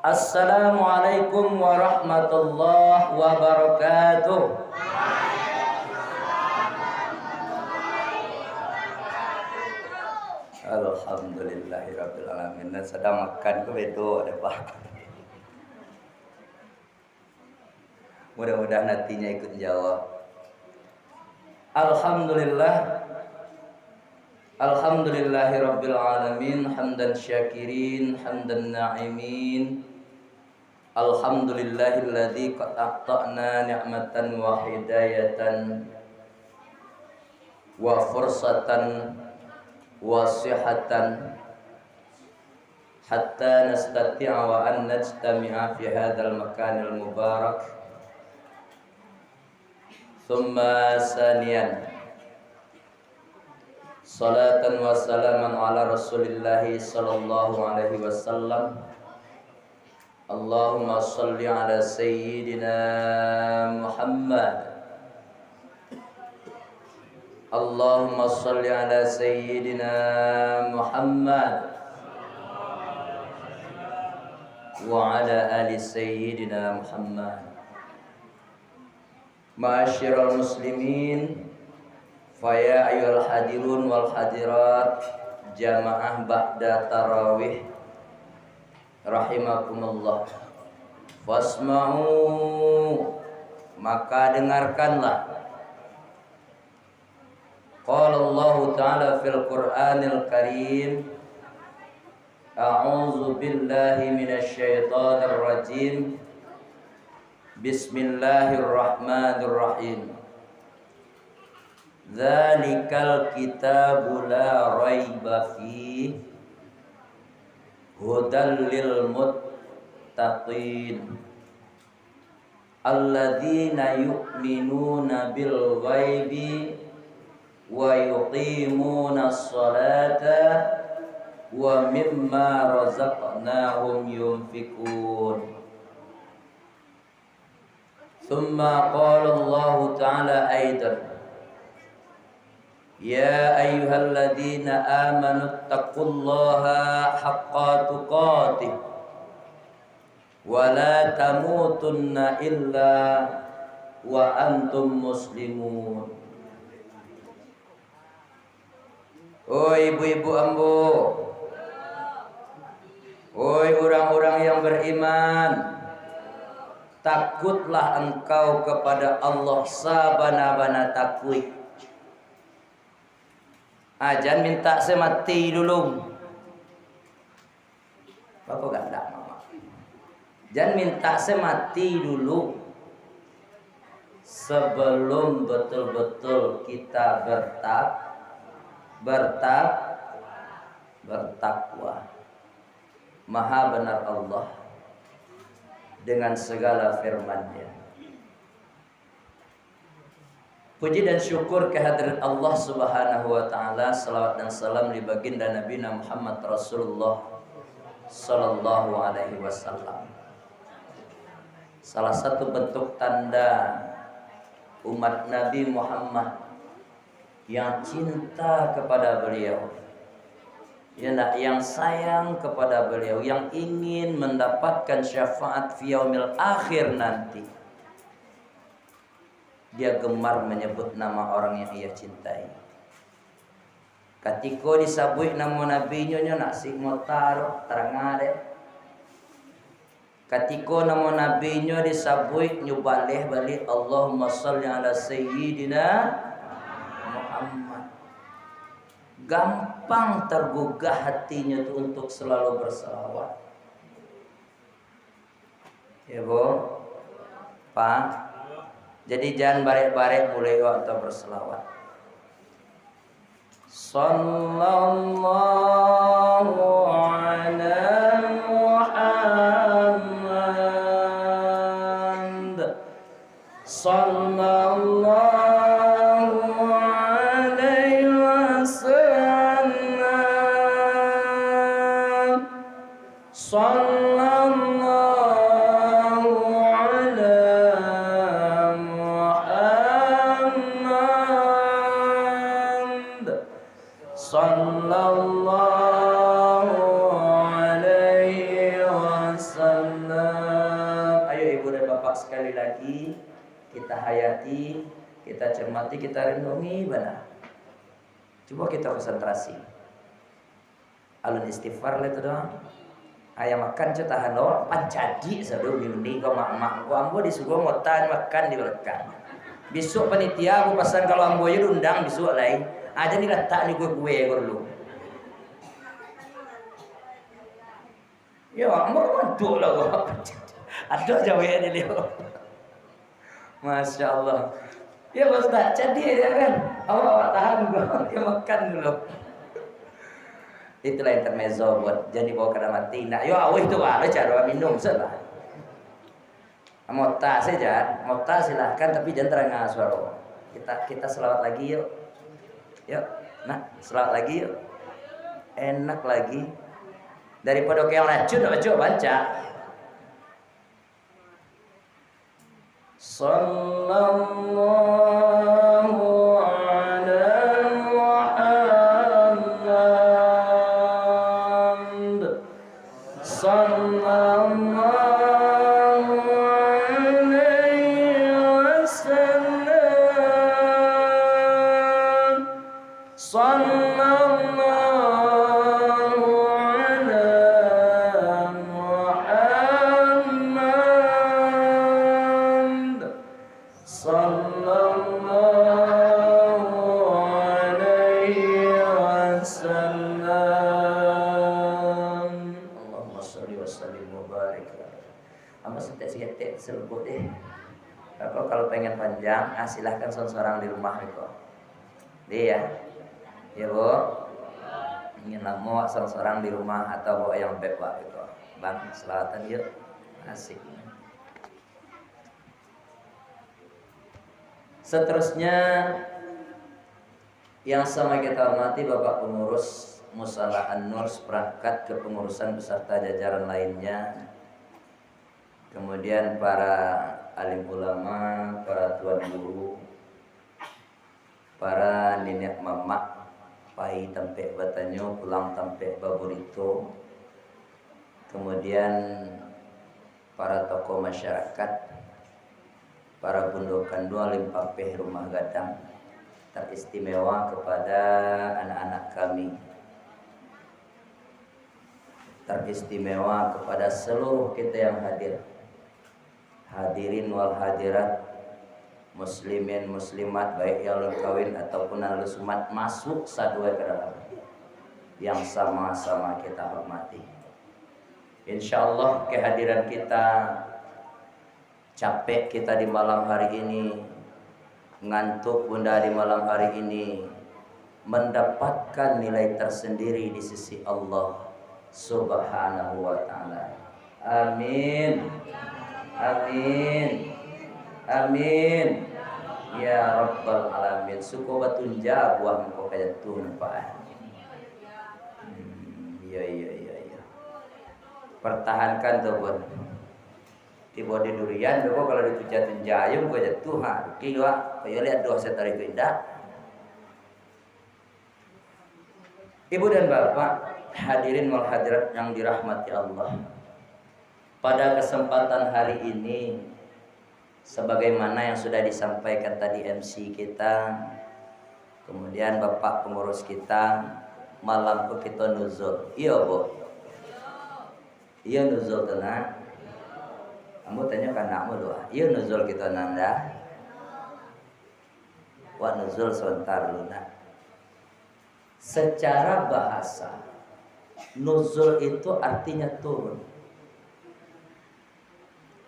Assalamualaikum warahmatullahi wabarakatuh. Alhamdulillahirabbil alamin. Sedang makan ke bedo ada Pak. Mudah-mudahan hatinya ikut jawab. Alhamdulillahirabbil alamin, hamdan syakirin, hamdan na'imin. Alhamdulillahilladzi qad a'ta'na ni'matan wa hidayatan wa fursatan wa sihatan hatta nastati'a wa an najtami'a fi hadzal makanil mubarak. Thumma saniyan salatan wa salaman ala rasulillahi sallallahu alaihi wasallam. Allahumma salli ala sayyidina Muhammad. Allahumma salli ala sayyidina Muhammad wa ala ali sayyidina Muhammad. Ma'asyiral muslimin, faya ayyuhal hadirun wal hadirat, jamaah ba'da tarawih rahimakumullah. Fasma'u, maka dengarkanlah. Qala Allah Ta'ala fil Qur'anil Karim, a'udzu billahi minasy syaithanir rajim. Bismillahirrahmanirrahim. Dzalikal kitabu la raiba fihi hudal lil muttaqin alladzina yu'minuna bil ghaibi wa yuqimuna sholata wa mimma razaqnahum yunfikun. Thumma qala Allah Ta'ala aidan, ya ayyuhalladzina amanu taqullaha haqqa tuqatih wa la tamutunna illa wa antum muslimun. Oh ibu-ibu ambo, oi orang-orang yang beriman, takutlah engkau kepada Allah sabana-bana takwi. Ajan minta saya mati dulu. Bapak ganda mama. Jangan minta saya mati dulu sebelum betul-betul kita bertakwa. Maha benar Allah dengan segala firman-Nya. Puji dan syukur kehadirat Allah Subhanahu wa taala, salawat dan salam di baginda Nabi Muhammad Rasulullah sallallahu alaihi wasallam. Salah satu bentuk tanda umat Nabi Muhammad yang cinta kepada beliau, yang sayang kepada beliau, yang ingin mendapatkan syafaat fi yaumil akhir nanti, dia gemar menyebut nama orang yang ia cintai. Ketika disebut nama Nabi nya nak sik motar terangade. Ketika nama Nabi nya disebut nyubalih balik Allahumma shalli ala sayyidina Muhammad. Gampang tergugah hatinya itu untuk selalu berselawat. Ya Bu, Pak. Jadi jangan barek-barek mulai waktu berselawat. Sallallahu ala Muhammad. Sallallahu alaihi wasallam. Sallallahu sallallahu alaihi wasallam. wasallam. Ayo ibu dan bapak sekali lagi kita hayati, kita cermati, kita renungi benar. Coba kita konsentrasi. Alun istighfar itu doang. Ayam makan cetahan doang, pancadi sebelum ini kau mak kau ambo disuruh ngotan makan di belakang. Besok panitia aku pesan kalau ambo aja undang besok lain. Aja nih letak nih kue dulu. Ya ambo mantuk lah kau. Ada jawabnya dia. Masya Allah. Ya Pak Ustaz, jadi ya kan. Awak tahan kau, dia makan dulu. Itulah intermezzo buat jadi bawa kena mati. Nah, yo awih itu ada cara minum salah. Mota saja, mota silahkan tapi jangan terengah suara. Kita selawat lagi yuk. Yuk, nah selawat lagi yuk. Enak lagi. Daripada kayak racun, coba baca. Sallallahu selebut deh. Kalau pengen panjang, silahkan seorang di rumah itu. Dia ya bu, ingin lama seorang di rumah atau bawa yang bebas itu. Bang, selawatan yuk, asik. Seterusnya yang sama kita hormati Bapak Pengurus Musala An-Nur seperangkat kepengurusan beserta jajaran lainnya. Kemudian para alim ulama, para tuan guru, para nenek mamak, pai tampe batanyo, pulang tampe baburito. Kemudian para tokoh masyarakat, para gundukan dua limpapeh rumah gadang, teristimewa kepada anak-anak kami, teristimewa kepada seluruh kita yang hadir. Hadirin wal hadirat, muslimin muslimat, baik yang kawin ataupun yang sumat masuk sadua ke dalam yang sama-sama kita hormati. Insyaallah kehadiran kita, capek kita di malam hari ini, ngantuk bunda di malam hari ini, mendapatkan nilai tersendiri di sisi Allah Subhanahu wa taala. Amin. Amin. Amin. Ya Rabbal Alamin. Suku batunja buah engkau kaya tun Pak. Iya. Pertahankan tuh buat. Tiba di durian, bapak kalau ditunja ayam kaya Tuhan. Kiwa, kaya lihat doa saya tarik indah. Ibu dan bapak, hadirin wal hadirat yang dirahmati Allah. Pada kesempatan hari ini, sebagaimana yang sudah disampaikan tadi MC kita, kemudian Bapak pengurus kita, malam ke kita nuzul. Iya bu, iya nuzul tenang. Kamu tanya kan anakmu doa. Iya nuzul kita nanda. Wah nuzul sebentar lunak. Secara bahasa, nuzul itu artinya turun.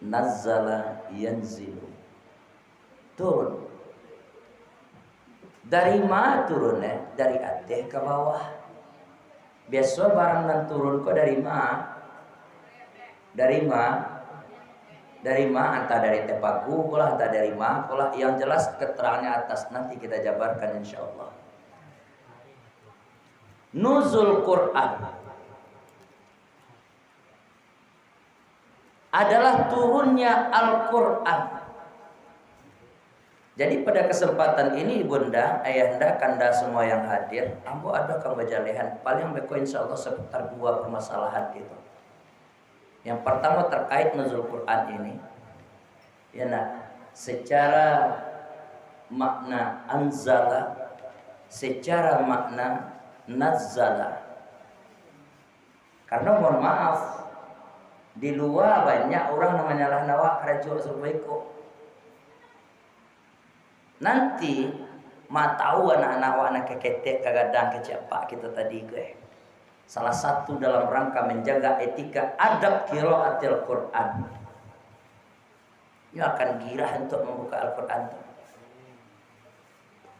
Nazzala yanzilu, turun. Dari mana turunnya? Dari atas ke bawah. Biasa barang dan turun kok dari mana? Dari mana? Dari mana? Entah dari tepaku, entah dari mana, yang jelas keterangannya atas nanti kita jabarkan insyaallah. Nuzul Quran adalah turunnya Al-Quran. Jadi pada kesempatan ini bunda, ayahanda, kanda semua yang hadir, ambo ada kang bajalehan paling beko insyaallah seputar dua permasalahan gitu. Yang pertama terkait nuzul Quran ini, ya nak, secara makna anzala, secara makna nazzala. Karena mohon maaf, di luar banyak orang namanya lah nawak kerajo surbaiko. Nanti ma tahu anak-anak anak keketek kagadang kecepak kita tadi gue. Salah satu dalam rangka menjaga etika adab qiraatil Quran. Ini akan girah untuk membuka Al-Quran.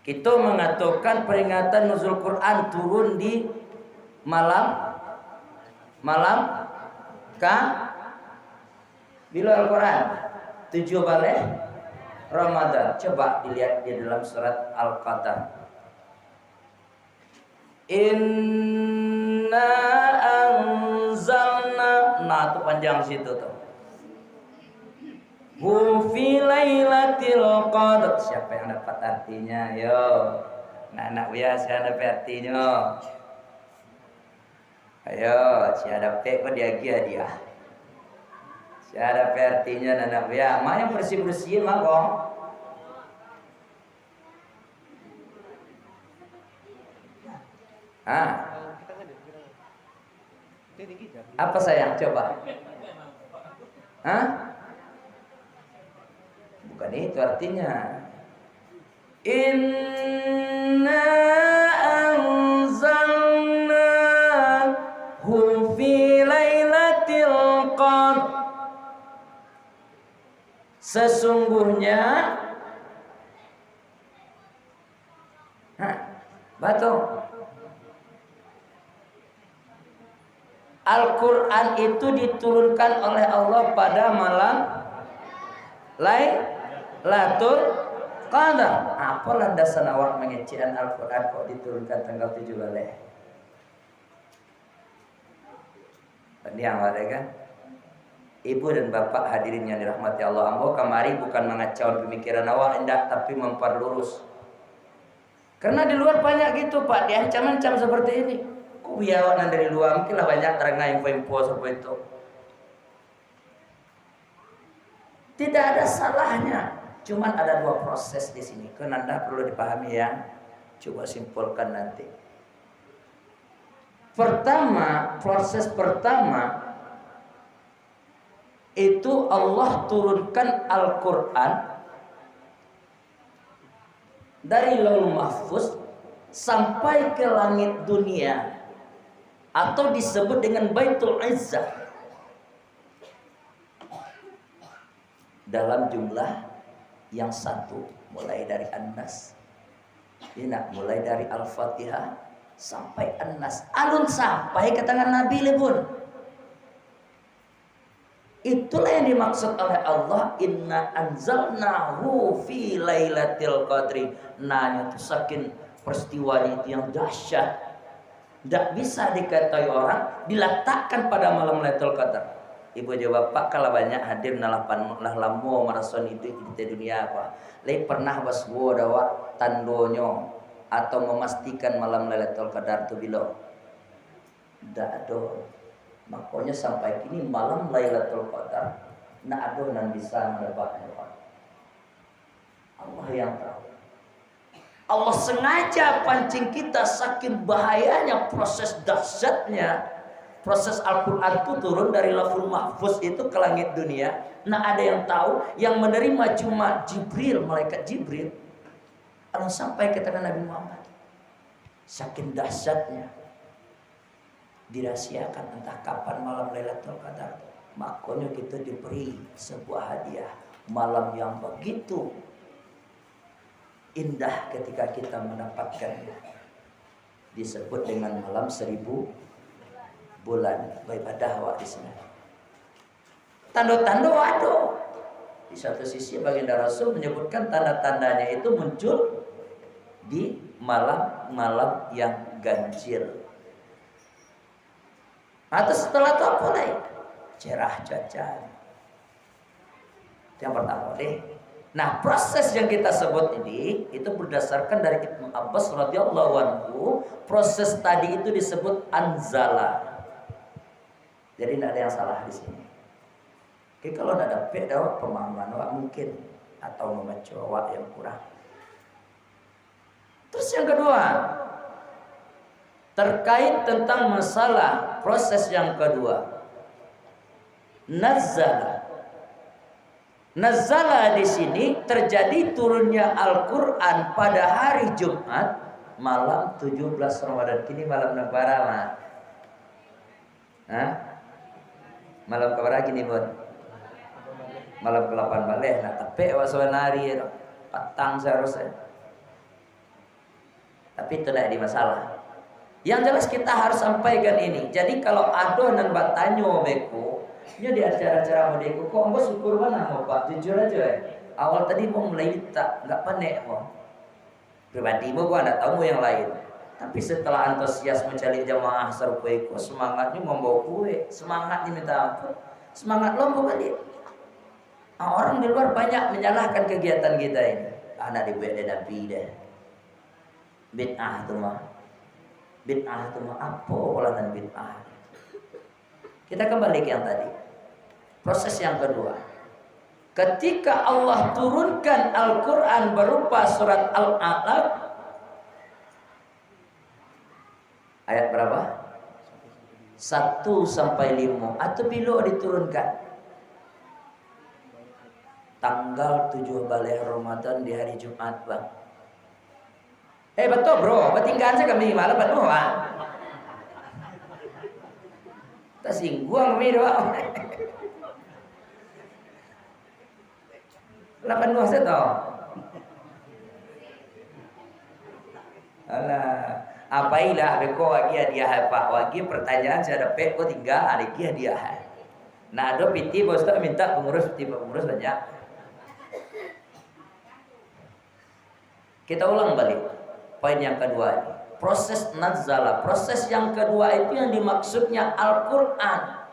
Kita mengatakan peringatan nuzul Quran turun di malam bila Al-Quran 7 balik Ramadan. Coba dilihat di dalam surat Al-Qadar. Inna anzalna, nah itu panjang situ tuh. Hu fi lailatil qadar. Siapa yang dapat artinya? Yo, anak biasa siapa dapat artinya? Ayo, siapa dapat kok dia. Siapa dapat artinya anak biasa? Mana yang bersih-bersihin mah kong? Apa sayang? Coba. Bukan itu artinya. Inna anzalnahu fi lailatil qadr. Sesungguhnya batu Al-Quran itu diturunkan oleh Allah pada malam Lailatul Qadar. Apa landasan awak mengecian Al-Quran kok diturunkan tanggal 7 Balai? Pendiam ada kan? Ibu dan bapak hadirin yang dirahmati Allah, ambo kamari bukan mengacau pemikiran awak hendak, tapi memperlurus. Karena di luar banyak gitu Pak, diancam-ancam seperti ini. Kok biawan dari luar mungkin lah banyak terengah info seperti itu. Tidak ada salahnya, cuman ada 2 proses di sini. Kenanda perlu dipahami ya. Coba simpulkan nanti. Proses pertama itu Allah turunkan Al-Quran dari Lauhul Mahfuz sampai ke langit dunia, atau disebut dengan Baitul Izzah, dalam jumlah yang satu, mulai dari An-Nas, mulai dari Al-Fatihah sampai An-Nas, alun sampai ke tangan Nabi lebun. Itulah yang dimaksud oleh Allah, inna anzalnahu fi lailatul qadri. Nah, itu saking peristiwanya itu yang dahsyat, tidak bisa diketahui orang, diletakkan pada malam Lailatul Qadar. Ibu jawab, Pak, kalau banyak hadir nalapan lamu marason itu di dunia apa? Lai pernah waswo dawa tandonyo atau memastikan malam Lailatul Qadar itu bila? Tidak ada. Makanya sampai kini malam Lailatul Qadar nak ada nan bisa mendapatkan Allah yang tahu. Allah sengaja pancing kita saking bahayanya proses dahsyatnya. Proses Al-Quran itu turun dari Lauhul Mahfuz itu ke langit dunia. Nah, ada yang tahu, yang menerima cuma Jibril, malaikat Jibril. Kalau sampai ke tangan Nabi Muhammad, saking dahsyatnya dirahasiakan entah kapan malam Lailatul Qadar. Makanya kita diberi sebuah hadiah malam yang begitu indah ketika kita mendapatkannya. Disebut dengan malam 1000 bulan beribadah awak di sana. Tanda-tanda waduh. Di satu sisi baginda Rasul menyebutkan tanda-tandanya itu muncul di malam-malam yang ganjil. Atau setelah itu apa lagi? Cerah cuaca. Yang pertama deh. Nah, proses yang kita sebut ini itu berdasarkan dari Ibnu Abbas radhiyallahu anhu. Proses tadi itu disebut anzala. Jadi tidak ada yang salah di sini. Kalau tidak dapat dapat pemahaman wak mungkin atau membaca wak yang kurang. Terus yang kedua, terkait tentang masalah proses yang kedua, nazzala. Nazzala di sini terjadi turunnya Al-Qur'an pada hari Jumat malam 17 Ramadan. Kini malam negara mah. Hah? Malam keberapa gini, Bun? Malam ke-8 balik. Nah, tapi wasanari petang seharusnya. Tapi itu tidak di masalah. Yang jelas kita harus sampaikan ini. Jadi kalau aduh nan batanyo beko, nya di acara-acara modeko kok enggak syukur mana mau Pak, jujur aja ya. Awal tadi mau mulai tak enggak panik mau. Pribadi mau gua enggak tahu yang lain. Tapi setelah antusias mencari jamaah serupa itu, semangatnya membawa kue, semangatnya minta ampun, semangat lomba balik. Orang di luar banyak menyalahkan kegiatan kita ini. Anak dibuat Nabi deh. Bid'ah tu mah. Bid'ah tu mah apa olahan bid'ah? Kita kembali ke yang tadi. Proses yang kedua. Ketika Allah turunkan Al-Qur'an berupa surat Al-Alaq, ayat berapa? 1 sampai 5 atau bila diturunkan? Tanggal 7 balik Ramadan di hari Jumat, Bang. Betul bro, bertinggalan saya kami malah penuh, Bang. Tak singgung kami doang. 8 saya tahu. Alah, apailah beko wagi hadiah Pak. Wagi pertanyaan saya dapat kok tinggal ada hadiah. Nah, ada piti bos tak minta pengurus banyak. Kita ulang balik poin yang kedua ini. Proses nazzala, proses yang kedua itu yang dimaksudnya Al-Qur'an.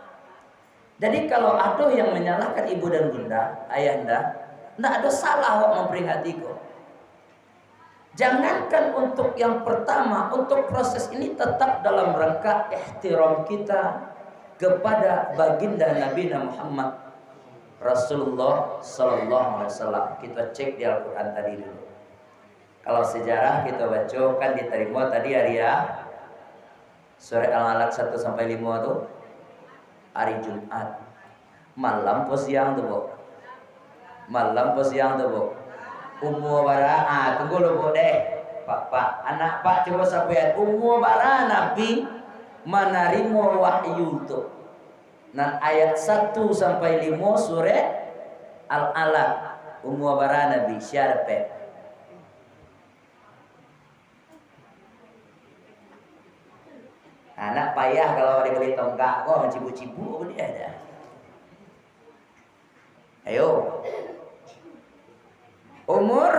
Jadi kalau ada yang menyalahkan ibu dan bunda, ayahanda, tidak ada salah kok memperingati kok. Jangankan untuk yang pertama, untuk proses ini tetap dalam rangka ihtiram kita kepada baginda Nabi Muhammad Rasulullah Sallallahu Alaihi Wasallam. Kita cek di Al-Quran tadi dulu. Kalau sejarah kita baca kan diterima tadi hari ya surah Al-Alaq 1 sampai 5 tuh hari Jumat. Malam po siang tuh, Bu. Malam po siang tuh, Bu. Umur bara tunggu lu, Bu deh. Pak, anak Pak coba sampai umur bara Nabi menerima wahyu tuh. Nah ayat 1 sampai 5 surah Al-Alaq umur bara Nabi syarpe. Anak payah kalau dibeli tongkat kok mencibu-cibu dia ada. Ayo. Umur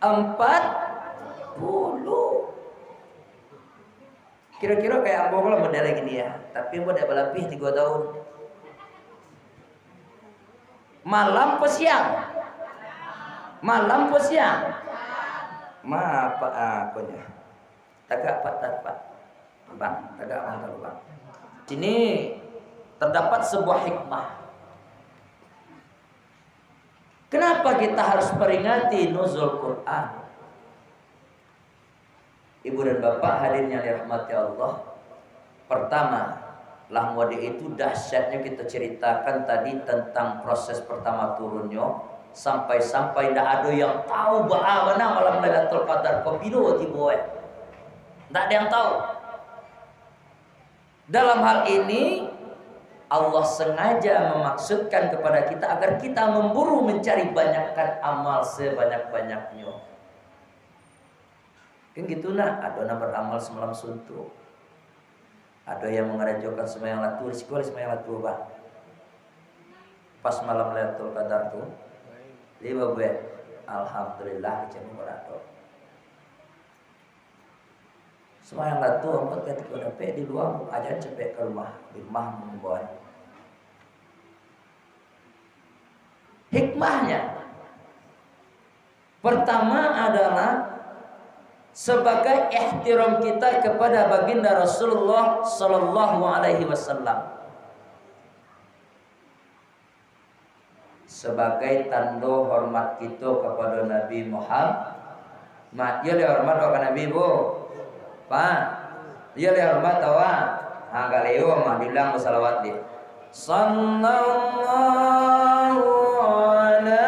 40. Kira-kira kayak ambo lah model gini ya. Tapi ambo udah lebih 3 tahun. Malam pe siang? Malam pe siang? Ma apa akunya? Tagak Pak. Bang, tagak Bang. Sini terdapat sebuah hikmah. Kenapa kita harus peringati nuzul Quran? Ibu dan bapak hadirin yang dirahmati Allah. Pertama, lahmode itu dahsyatnya kita ceritakan tadi tentang proses pertama turunnya. Sampai-sampai tidak ada yang tahu bahwa malam Lailatul Qadar kopilo tiboe. Tidak ada yang tahu. Dalam hal ini Allah sengaja memaksudkan kepada kita agar kita memburu mencari banyakkan amal sebanyak-banyaknya. Kan gitu nah, ada yang beramal semalam suntuk. Ada yang mengerajokan semayang latu, risiko semayang latu, Bang. Pas malam Lailatul Qadar tuh, dia buat alhamdulillah jangan berado. Semayang latu amat ketika dapat di luar aja cepet ke rumah, di rumah membawa. Hikmahnya pertama adalah sebagai ihtiram kita kepada baginda Rasulullah sallallahu alaihi wasallam, sebagai tanda hormat kita kepada Nabi Muhammad. Ya le hormat ke Nabi bu, Pak. Ya le hormat tawa. Galeo mah bilang salawat dia. Sallallahu ala Muhammad.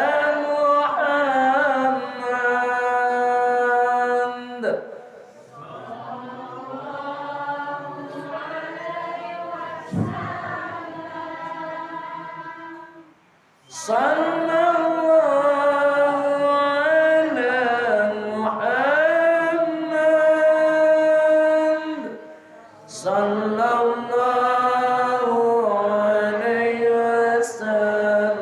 Sallallahu ala Muhammad. Sallallahu alaihi wasallam.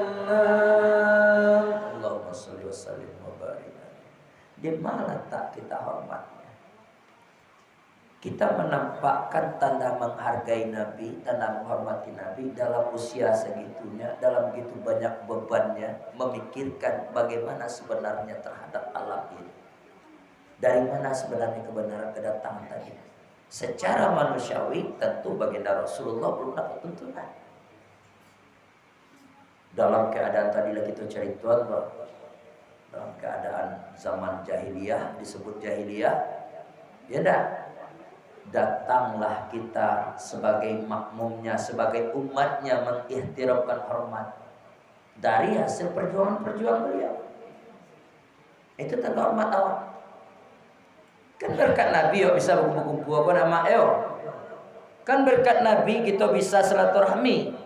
Allahumma shalli wa sallim wa barik. Di mana letak kita hormatnya? Kita menampakkan tanda menghargai Nabi, tanda menghormati Nabi dalam usia segitunya, dalam begitu banyak bebannya, memikirkan bagaimana sebenarnya terhadap alam ini. Dari mana sebenarnya kebenaran kedatangan tadi? Secara manusiawi tentu baginda Rasulullah belum dapat tuntunan. Dalam keadaan tadilah kita cerita dalam keadaan zaman jahiliyah, disebut jahiliyah, ya dah. Datanglah kita sebagai makmumnya, sebagai umatnya mengihtiramkan hormat dari hasil perjuangan beliau. Itu tanda hormat awak. Kan berkat Nabi yo bisa kumpul-kumpul apa nama yo. Kan berkat Nabi kita bisa silaturahmi.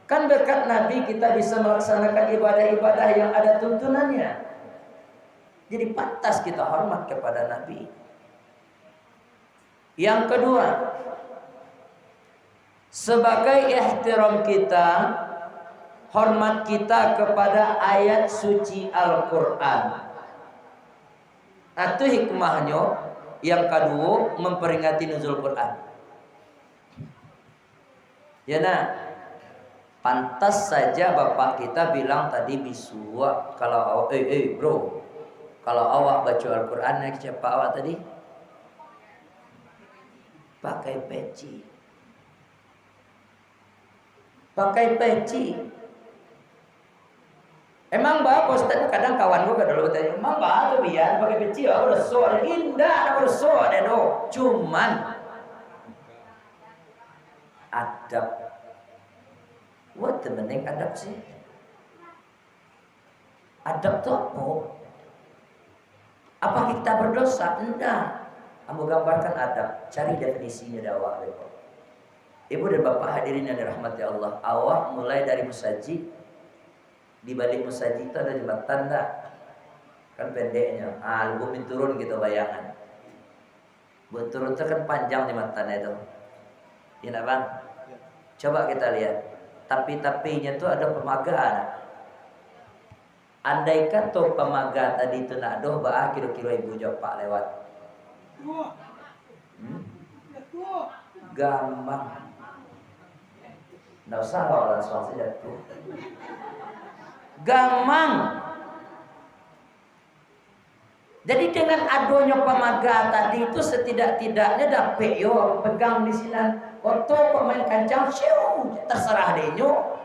Kan berkat Nabi kita bisa melaksanakan ibadah-ibadah yang ada tuntunannya. Jadi pantas kita hormat kepada Nabi. Yang kedua, sebagai ihtiram kita, hormat kita kepada ayat suci Al-Quran. Itu hikmahnya. Yang kedua, memperingati nuzul Quran. Ya nah, pantas saja bapak kita bilang tadi bisua kalau bro, kalau awak baca Al-Quran naik siapa awak tadi? Pakai peci. Pakai peci. Emang bapak Ustaz kadang kawan gue kadang lu tanya, emang bapak tuh biar pakai peci ya udah so indah, udah so deh do. Cuman adab. What the meaning adab sih? Adab tuh apa? Apa kita berdosa? Enggak. Kamu gambarkan adab, cari definisinya dakwah. Ibu dan bapak hadirin yang dirahmati Allah, awak mulai dari musajid. Di balik musajid itu ada jembatan dah. Kan pendeknya. Lu turun gitu bayangan. Buat turun itu kan panjang jembatannya itu. Iya bang? Coba kita lihat. Tapi-tapinya itu ada pemagaan. Andai kata pemaga tadi itu nak doh bah kira-kira ibu jawab lewat. Gampang. Nggak usah orang suara jatuh. Gampang. Jadi dengan adanya pemaga tadi itu setidak-tidaknya dapat yo pegang di sini. Waktu pemain kancang siu terserah deh nyo.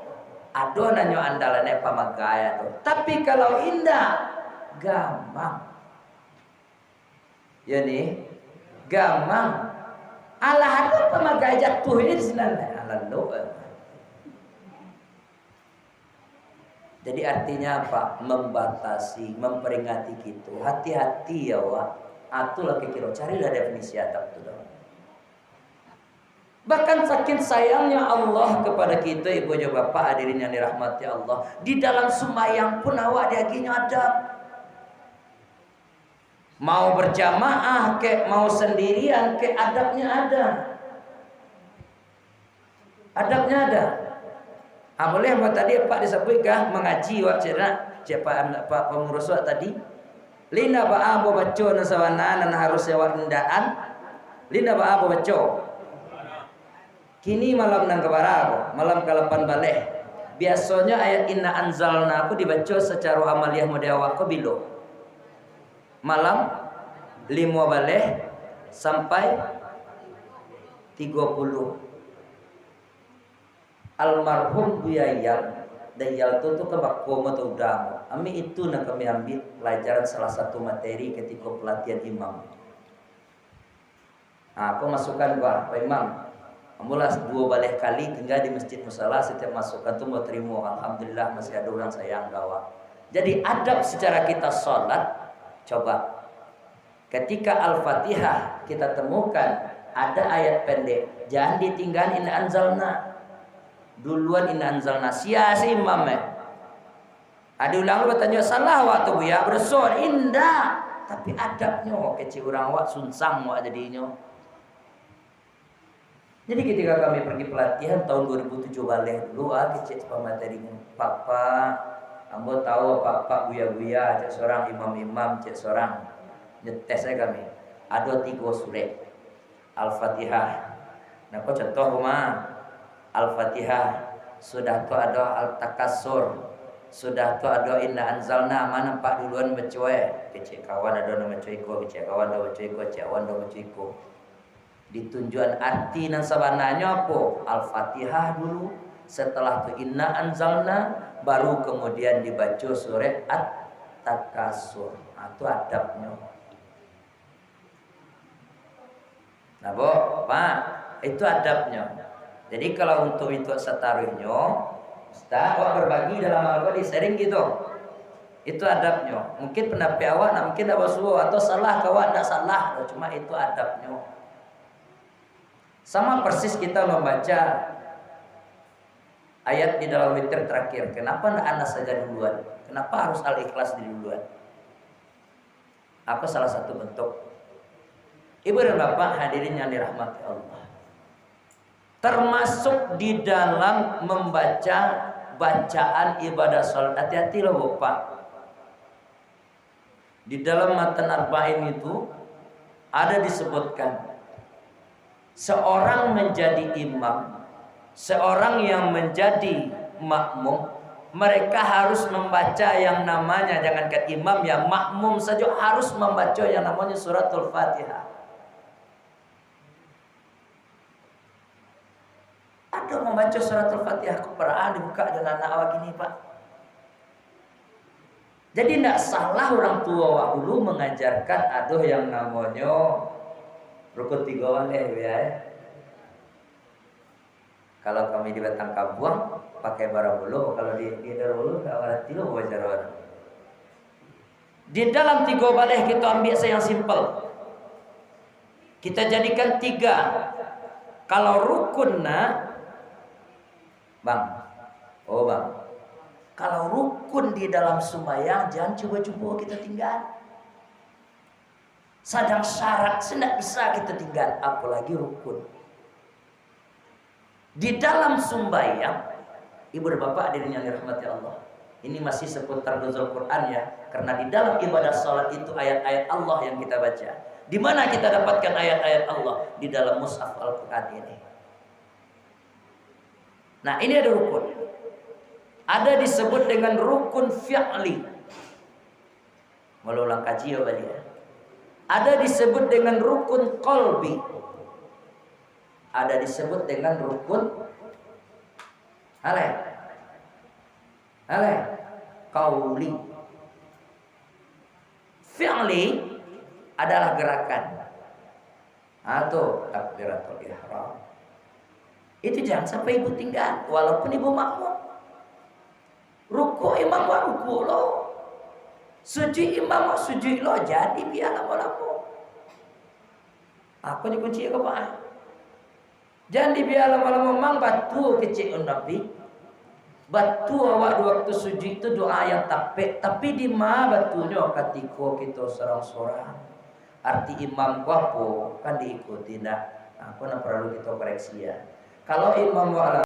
Adonannya andalannya pemaga ya tuh. Tapi kalau indah gampang. Ya nih, gampang. Allah itu pemagai jatuh ini di sini. Allah doa. Jadi artinya apa? Membatasi, memperingati gitu. Hati-hati ya wah. Atulah kira carilah definisi adab itu dong. Bahkan saking sayangnya Allah kepada kita, ibu dan bapak hadirin yang dirahmati Allah. Di dalam sembahyang pun awak diaginya adab. Mau berjamaah ke mau sendirian ke adabnya ada. Adabnya ada. Boleh apa tadi Pak disebutkan mengaji wak siapa Pak pengurus wak tadi. Lina ba abo baca nasawana nan harus wak ndaan. Lina ba abo baca. Kini malam nang kebarako, malam ke-8 balik. Biasanya ayat inna anzalna aku dibaca secara amaliyah model awak bilo. Malam 5 baleh sampai 30. Almarhum Buyayang Dayal tu kebak koma atau udang. Ami itu nak kami ambil pelajaran salah satu materi ketika pelatihan imam. Aku masukkan Pak Imam. Amulas 2 balik kali tinggal di masjid musala, setiap masukan tu mau terima. Alhamdulillah masih ada orang sayang gawa. Jadi adab secara kita sholat, coba ketika Al-Fatihah kita temukan ada ayat pendek, jangan ditinggal in anzalna. Duluan in anzalna sia si imam ada ulang bertanya salah waktu buya berson indah, tapi adabnya kecil orang wak sunsang wak jadinya. Jadi ketika kami pergi pelatihan tahun 2007 balik dulu kecil materinya papa ambo tahu pak buya cek seorang imam cek seorang nyetesnya kami ada 3 surat Al-Fatihah. Nah kok contoh rumah Al-Fatihah, sudah tu ada Al-Takassur, sudah tu ada Inna Anzalna, mana pak duluan bercuai kecik kawan ada nama cuiko, kecik kawan ada cuiko, kecik kawan ada cuiko. Ditunjuan arti dan sabananya apa? Al-Fatihah dulu, setelah tu Inna Anzalna, baru kemudian dibaca surat At-Takassur. Itu adabnya. Nah, Pak, itu adabnya. Jadi kalau untuk itu setaruhnya, Ustaz, awak berbagi dalam Al-Quran sering gitu. Itu adabnya. Mungkin pendapat awak, nah mungkin awak suruh atau salah kawan, tidak salah. Cuma itu adabnya. Sama persis kita membaca ayat di dalam witir terakhir. Kenapa tidak Anas saja duluan? Kenapa harus Al-Ikhlas duluan? Apa salah satu bentuk? Ibu dan bapak hadirin yang dirahmati Allah. Termasuk di dalam membaca bacaan ibadah salat. Hati-hati loh Bapak. Di dalam matan arba'in itu ada disebutkan seorang menjadi imam, seorang yang menjadi makmum, mereka harus membaca yang namanya, jangankan imam ya, makmum saja harus membaca yang namanya suratul Fatihah. Ada membaca suratul Fatihah Quran dibuka dengan anak awak gini Pak. Jadi tidak salah orang tua awak dulu mengajarkan ada yang namanya rukun 3 ya. Kalau kami di Batang Kabuang pakai barang bulu, kalau di Darul Ulum awal tilu baca orang. Di dalam 3 baleh kita ambil yang simpel. Kita jadikan 3. Kalau rukunna Bang, kalau rukun di dalam sembahyang jangan coba-coba kita tinggal. Sedang syarat tidak bisa kita tinggal, apalagi rukun. Di dalam sembahyang, ibu dan bapak hadirin yang dirahmati Allah, ini masih seputar nuzul Quran ya, karena di dalam ibadah salat itu ayat-ayat Allah yang kita baca. Di mana kita dapatkan ayat-ayat Allah? Di dalam mushaf Al-Quran ini. Nah ini ada rukun. Ada disebut dengan rukun fi'li. Mau ulang kaji ya balik ya. Ada disebut dengan rukun qalbi. Ada disebut dengan rukun qauli. Fi'li adalah gerakan. Atau takbiratul ihram. Itu jangan sampai ibu tinggal, walaupun ibu makmum. Ruku imam wa ruku lo, sujud imam wa sujud lo, jadi biar lama-lama. Apa ni kunci ke Pak? Jadi biar lama-lama mang batu kecil Nabi. Batu awak waktu sujud itu doa yang tapi di mana batunya ketika kita sorang-sorang. Arti imam apa kan diikuti nak. Aku nak perlu kita koreksi ya. Kalau imam wa'ala